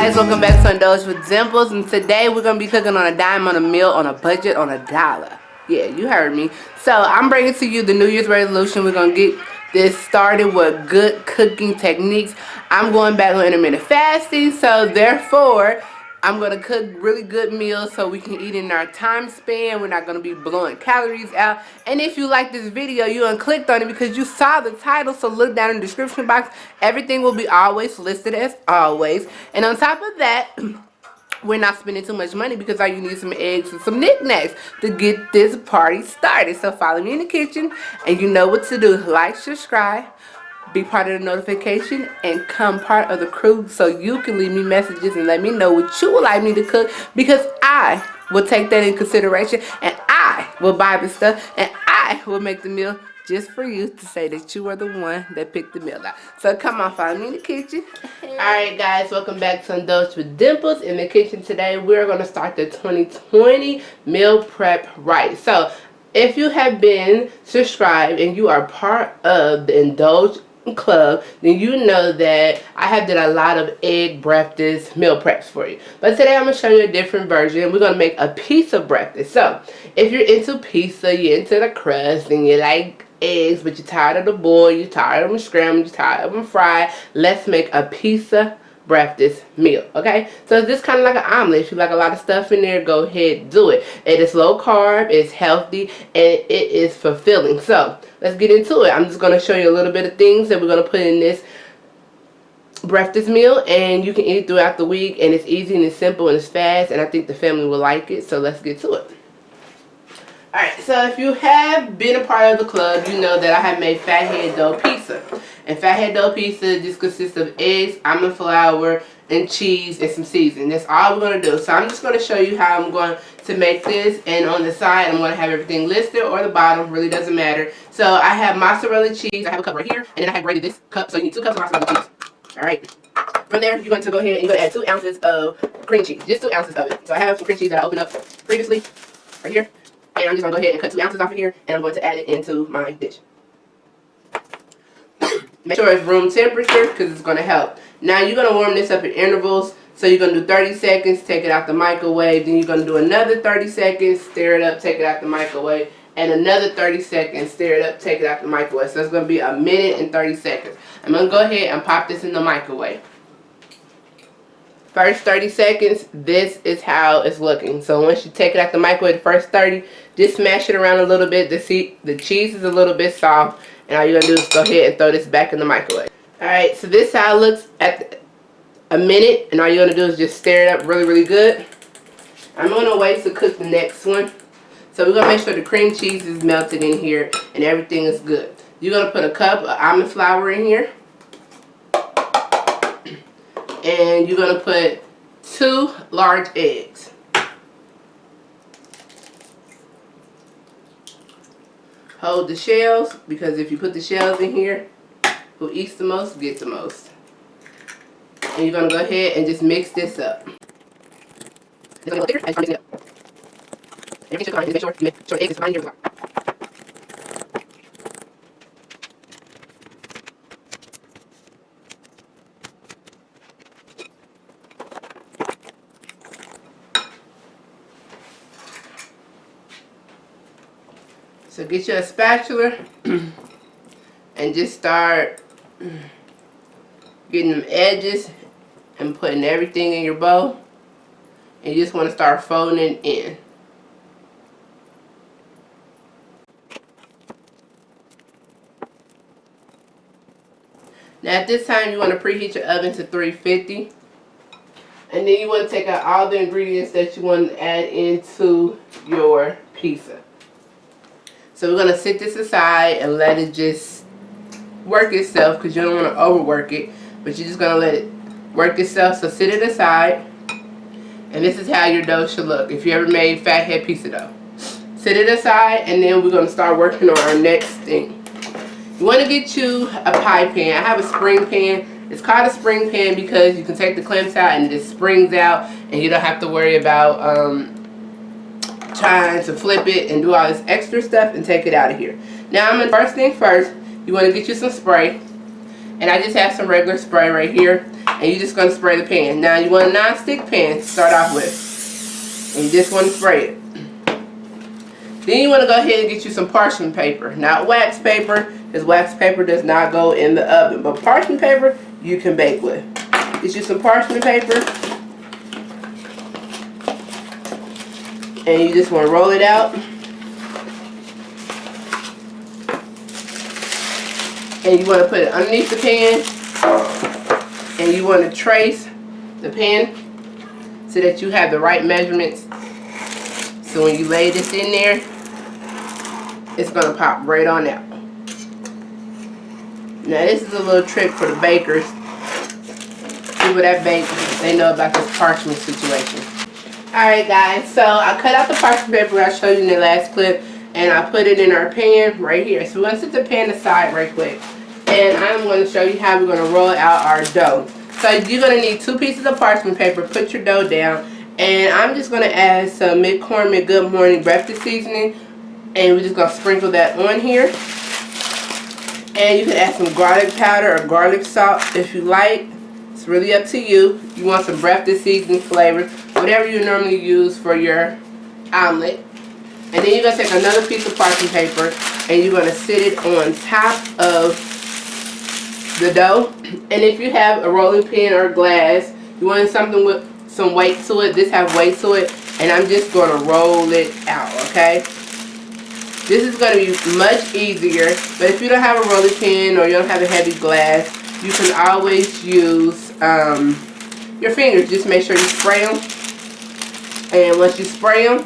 guys, welcome back to Indulge with Dimples, and today we're going to be cooking on a dime, on a meal, on a budget, on $1. Yeah, you heard me. So I'm bringing to you the New Year's resolution. We're going to get this started with good cooking techniques. I'm going back on intermittent fasting, so therefore I'm going to cook really good meals so we can eat in our time span. We're not going to be blowing calories out. And if you like this video, you clicked on it because you saw the title, so look down in the description box. Everything will be always listed as always. And on top of that, we're not spending too much money because all you need is some eggs and some knickknacks to get this party started. So follow me in the kitchen and you know what to do. Like, subscribe, be part of the notification, and come part of the crew so you can leave me messages and let me know what you would like me to cook, because I will take that in consideration and I will buy the stuff and I will make the meal just for you to say that you are the one that picked the meal out. So come on, follow me in the kitchen. Alright guys, welcome back to Indulge with Dimples. In the kitchen today, we're going to start the 2020 meal prep right. So if you have been subscribed and you are part of the Indulge Club, then you know that I have did a lot of egg breakfast meal preps for you. But today I'm going to show you a different version. We're going to make a pizza breakfast. So if you're into pizza, you're into the crust, and you like eggs, but you're tired of the boil, you're tired of them scrambled, you're tired of them fried, let's make a pizza breakfast meal. Okay, so it's just kind of like an omelet. If you like a lot of stuff in there, go ahead, do it. It is low carb, it's healthy, and it is fulfilling. So let's get into it. I'm just going to show you a little bit of things that we're going to put in this breakfast meal, and you can eat it throughout the week, and it's easy and it's simple and it's fast, and I think the family will like it. So let's get to it. Alright, so if you have been a part of the club, you know that I have made fathead dough pizza. And fathead dough pizza just consists of eggs, almond flour, and cheese, and some seasoning. That's all we're going to do. So I'm just going to show you how I'm going to make this. And on the side, I'm going to have everything listed, or the bottom, really doesn't matter. So I have mozzarella cheese. I have a cup right here. And then I have grated this cup. So you need 2 cups of mozzarella cheese. Alright. From there, you're going to go ahead and you're going to add 2 ounces of cream cheese. Just 2 ounces of it. So I have some cream cheese that I opened up previously, right here. And I'm just going to go ahead and cut 2 ounces off of here, and I'm going to add it into my dish. Make sure it's room temperature because it's going to help. Now you're going to warm this up in intervals. So you're going to do 30 seconds, take it out the microwave. Then you're going to do another 30 seconds, stir it up, take it out the microwave. And another 30 seconds, stir it up, take it out the microwave. So it's going to be 1 minute and 30 seconds. I'm going to go ahead and pop this in the microwave. First 30 seconds, this is how it's looking. So once you take it out the microwave, the first 30, just smash it around a little bit. The cheese is a little bit soft. And all you're going to do is go ahead and throw this back in the microwave. Alright, so this is how it looks at 1 minute. And all you're going to do is just stir it up really, really good. I'm going to wait to cook the next one. So we're going to make sure the cream cheese is melted in here and everything is good. You're going to put a cup of almond flour in here. And you're going to put 2 large eggs. Hold the shells, because if you put the shells in here, who eats the most gets the most. And you're going to go ahead and just mix this up. It's going to get a little thicker as you mix it up. Everything should come in. Make sure the eggs is fine here. So get you a spatula and just start getting them edges and putting everything in your bowl. And you just want to start folding it in. Now at this time you want to preheat your oven to 350. And then you want to take out all the ingredients that you want to add into your pizza. So we're going to sit this aside and let it just work itself, because you don't want to overwork it. But you're just going to let it work itself. So sit it aside. And this is how your dough should look if you ever made fathead pizza dough. Sit it aside, and then we're going to start working on our next thing. You want to get you a pie pan. I have a spring pan. It's called a spring pan because you can take the clamps out and it just springs out, and you don't have to worry about trying to flip it and do all this extra stuff and take it out of here. Now first thing first, you want to get you some spray. And I just have some regular spray right here. And you're just going to spray the pan. Now you want a non-stick pan to start off with. And you just want to spray it. Then you want to go ahead and get you some parchment paper. Not wax paper, because wax paper does not go in the oven. But parchment paper you can bake with. Get you some parchment paper. And you just want to roll it out. And you want to put it underneath the pan. And you want to trace the pan so that you have the right measurements. So when you lay this in there, it's going to pop right on out. Now this is a little trick for the bakers. People that bake, they know about this parchment situation. Alright guys, so I cut out the parchment paper I showed you in the last clip, and I put it in our pan right here. So we're going to set the pan aside right quick. And I'm going to show you how we're going to roll out our dough. So you're going to need 2 pieces of parchment paper. Put your dough down. And I'm just going to add some McCormick Good Morning Breakfast Seasoning. And we're just going to sprinkle that on here. And you can add some garlic powder or garlic salt if you like. It's really up to you. You want some breakfast seasoning flavors. Whatever you normally use for your omelet. And then you're going to take another piece of parchment paper. And you're going to sit it on top of the dough. And if you have a rolling pin or glass, you want something with some weight to it. This has weight to it. And I'm just going to roll it out, okay? This is going to be much easier, but if you don't have a rolling pin or you don't have a heavy glass, you can always use your fingers. Just make sure you spray them, and once you spray them,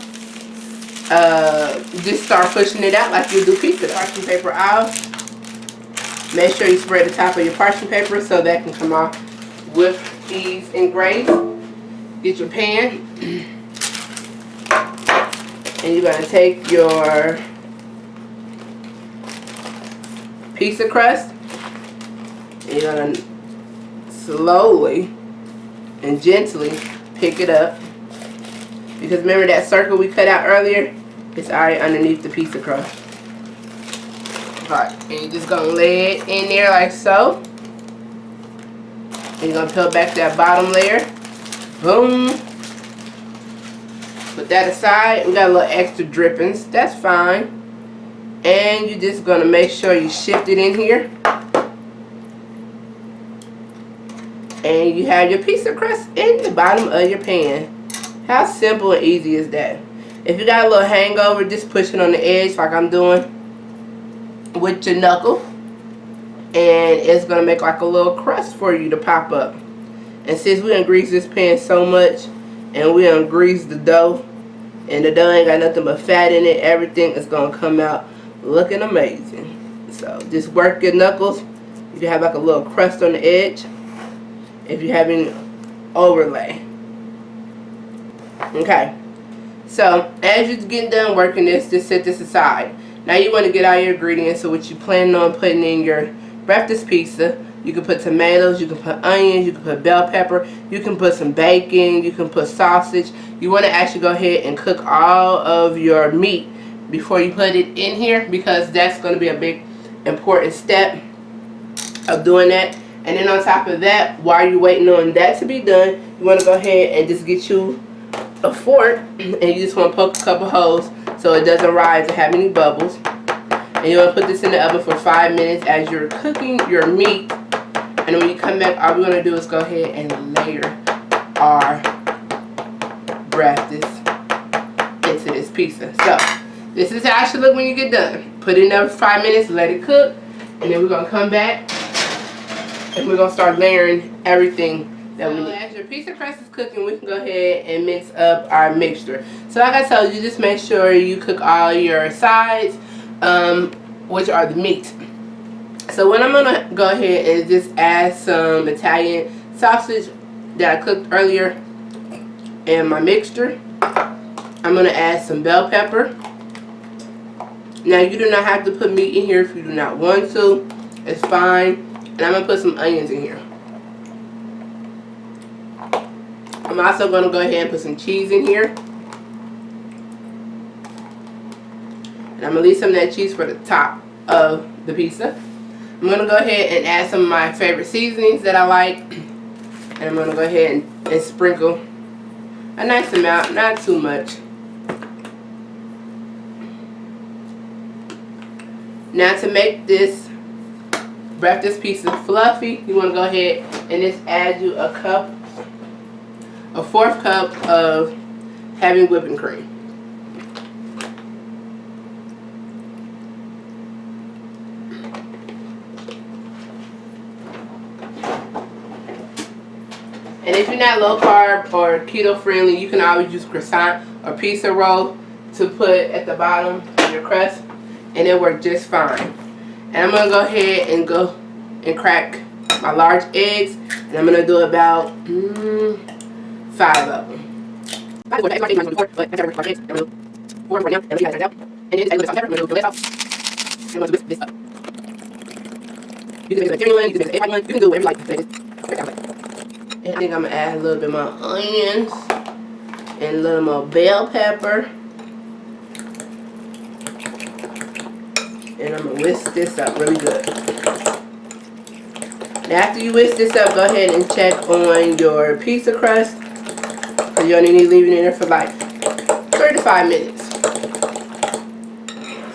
just start pushing it out like you do pizza. Parchment paper off. Make sure you spray the top of your parchment paper so that can come off with ease and grace. Get your pan, and you're going to take your piece of crust, and you're going to slowly and gently pick it up, because remember that circle we cut out earlier, it's already underneath the piece of crust. Alright, and you're just going to lay it in there like so, and you're going to peel back that bottom layer. Boom. Put that aside. We got a little extra drippings, that's fine. And you're just going to make sure you shift it in here. And you have your piece of crust in the bottom of your pan. How simple and easy is that? If you got a little hangover, just push it on the edge like I'm doing with your knuckle. And it's going to make like a little crust for you to pop up. And since we done greased this pan so much, and we done greased the dough, and the dough ain't got nothing but fat in it, everything is going to come out looking amazing. So just work your knuckles. You can have like a little crust on the edge if you have any overlay. Okay, so as you're getting done working this, just set this aside. Now you want to get all your ingredients. So what you planning on putting in your breakfast pizza, you can put tomatoes, you can put onions, you can put bell pepper, you can put some bacon, you can put sausage. You want to actually go ahead and cook all of your meat before you put it in here, because that's going to be a big important step of doing that. And then on top of that, while you're waiting on that to be done, you want to go ahead and just get you a fork, and you just want to poke a couple holes so it doesn't rise or have any bubbles. And you want to put this in the oven for 5 minutes as you're cooking your meat. And when you come back, all we're going to do is go ahead and layer our breakfast into this pizza. So this is how it should look when you get done. Put it in there for 5 minutes, let it cook, and then we're going to come back and we're going to start layering everything that we need. As your piece of crust is cooking, we can go ahead and mix up our mixture. So like I told you, just make sure you cook all your sides, which are the meat. So what I'm going to go ahead and just add some Italian sausage that I cooked earlier in my mixture. I'm going to add some bell pepper. Now you do not have to put meat in here if you do not want to. It's fine. And I'm going to put some onions in here. I'm also going to go ahead and put some cheese in here. And I'm going to leave some of that cheese for the top of the pizza. I'm going to go ahead and add some of my favorite seasonings that I like. And I'm going to go ahead and sprinkle a nice amount, not too much. Now to make this breakfast pizza fluffy, you want to go ahead and just add you a 1/4 cup of heavy whipping cream. And if you're not low carb or keto friendly, you can always use croissant or pizza roll to put at the bottom of your crust, and it'll work just fine. And I'm going to go ahead and crack my large eggs, and I'm going to do about 5 of them. And then add a little bit of salt and pepper. I'm going to do the lid off. I'm going to whisk this up. You can make a one, you can make an 8 one, you can do whatever you like. And I think I'm going to add a little bit more onions and a little more bell pepper. And I'm going to whisk this up really good. Now after you whisk this up, go ahead and check on your pizza crust. So you only need to leave it in there for like 3 to 5 minutes.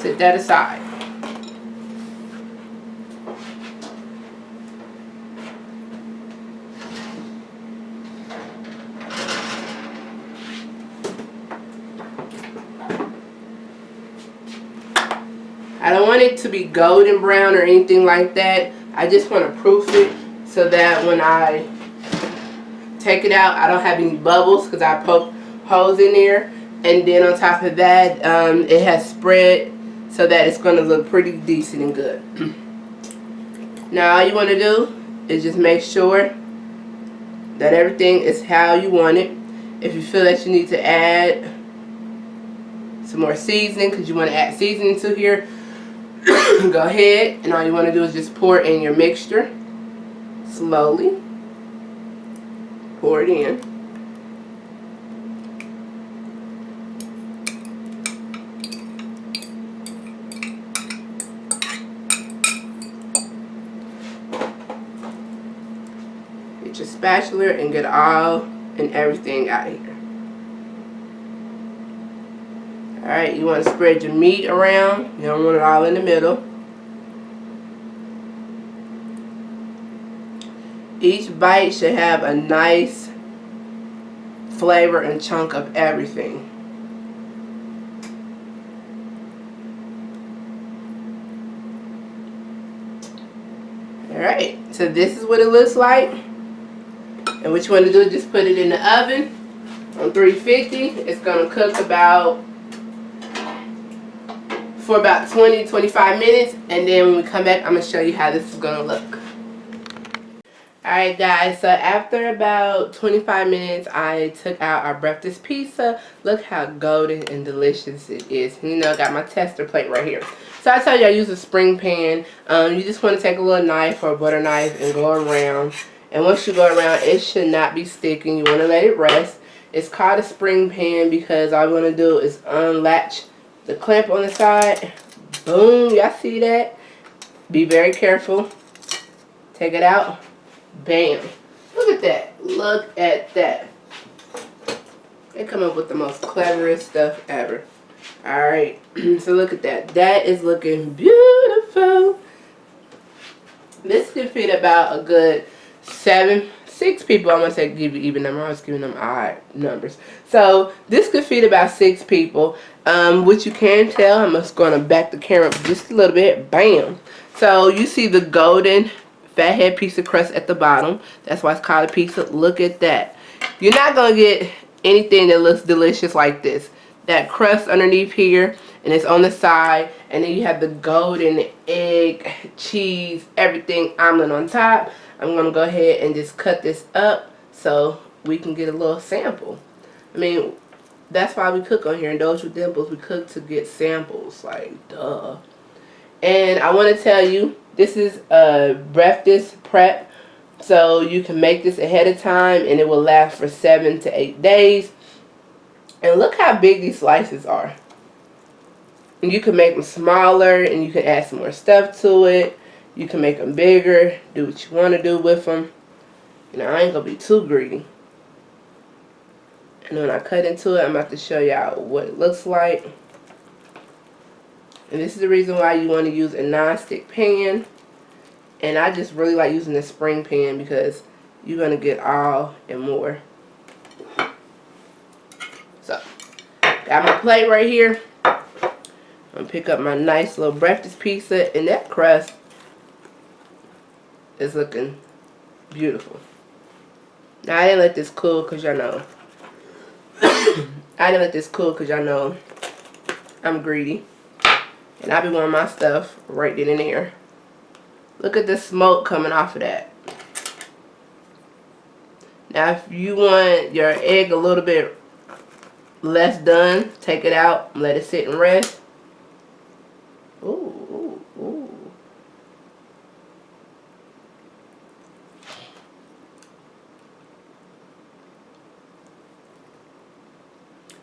Set that aside. I don't want it to be golden brown or anything like that. I just want to proof it so that when I take it out, I don't have any bubbles because I poked holes in there. And then on top of that, it has spread so that it's going to look pretty decent and good. Now all you want to do is just make sure that everything is how you want it. If you feel that you need to add some more seasoning because you want to add seasoning to here, go ahead, and all you want to do is just pour in your mixture slowly. Pour it in. Get your spatula and get all and everything out of here. Alright, you want to spread your meat around. You don't want it all in the middle. Each bite should have a nice flavor and chunk of everything. Alright, so this is what it looks like. And what you want to do is just put it in the oven on 350. It's going to cook for about 20-25 minutes, and then when we come back, I'm going to show you how this is going to look. Alright guys, so after about 25 minutes, I took out our breakfast pizza. Look how golden and delicious it is. You know, I got my tester plate right here. So I told you I use a spring pan. You just want to take a little knife or a butter knife and go around. And once you go around, it should not be sticking. You want to let it rest. It's called a spring pan because all you want to do is unlatch the clamp on the side. Boom, y'all see that? Be very careful. Take it out. Bam. Look at that. Look at that. They come up with the most cleverest stuff ever. Alright. So look at that. That is looking beautiful. This can fit about a good 6 people. I'm going to say give you even number. I was giving them odd numbers. So this could fit about 6 people. Which you can tell. I'm just going to back the camera up just a little bit. Bam. So you see the golden fathead pizza crust at the bottom. That's why it's called a pizza. Look at that. You're not going to get anything that looks delicious like this. That crust underneath here, and it's on the side, and then you have the golden egg, cheese, everything omelet on top. I'm going to go ahead and just cut this up so we can get a little sample. I mean, that's why we cook on here. Indulge with Dimples. We cook to get samples. Like, duh. And I want to tell you, this is a breakfast prep. So you can make this ahead of time and it will last for 7 to 8 days. And look how big these slices are. And you can make them smaller and you can add some more stuff to it. You can make them bigger. Do what you want to do with them. You know, I ain't gonna be too greedy. And when I cut into it, I'm about to show y'all what it looks like. And this is the reason why you want to use a non-stick pan. And I just really like using the spring pan because you're going to get all and more. So, got my plate right here. I'm going to pick up my nice little breakfast pizza. And that crust is looking beautiful. Now, I didn't let this cool because y'all know. I didn't let this cool because y'all know I'm greedy. And I be wanting my stuff right then and there. Look at the smoke coming off of that. Now if you want your egg a little bit less done, take it out and let it sit and rest. Ooh, ooh, ooh.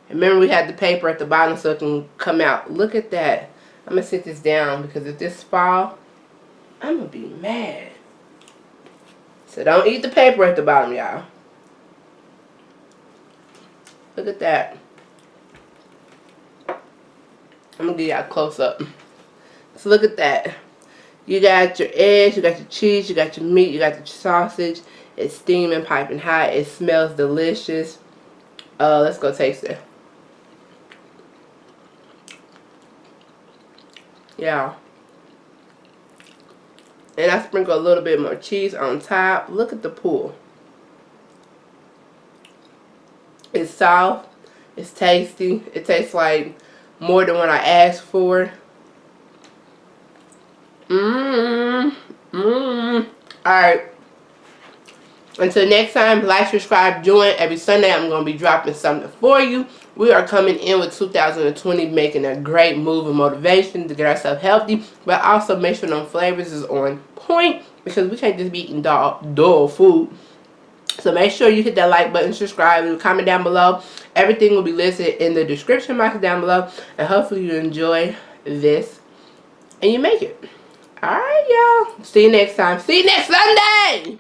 Remember we had the paper at the bottom so it can come out. Look at that. I'm going to sit this down because if this fall, I'm going to be mad. So don't eat the paper at the bottom, y'all. Look at that. I'm going to give y'all a close up. So look at that. You got your eggs, you got your cheese, you got your meat, you got your sausage. It's steaming, piping hot. It smells delicious. Let's go taste it. Yeah. And I sprinkle a little bit more cheese on top. Look at the pool. It's soft. It's tasty. It tastes like more than what I asked for. Alright. Until next time, like, subscribe, join. Every Sunday I'm going to be dropping something for you. We are coming in with 2020 making a great move of motivation to get ourselves healthy. But also make sure them flavors is on point. Because we can't just be eating dull food. So make sure you hit that like button, subscribe, and comment down below. Everything will be listed in the description box down below. And hopefully you enjoy this and you make it. Alright, y'all. See you next time. See you next Sunday!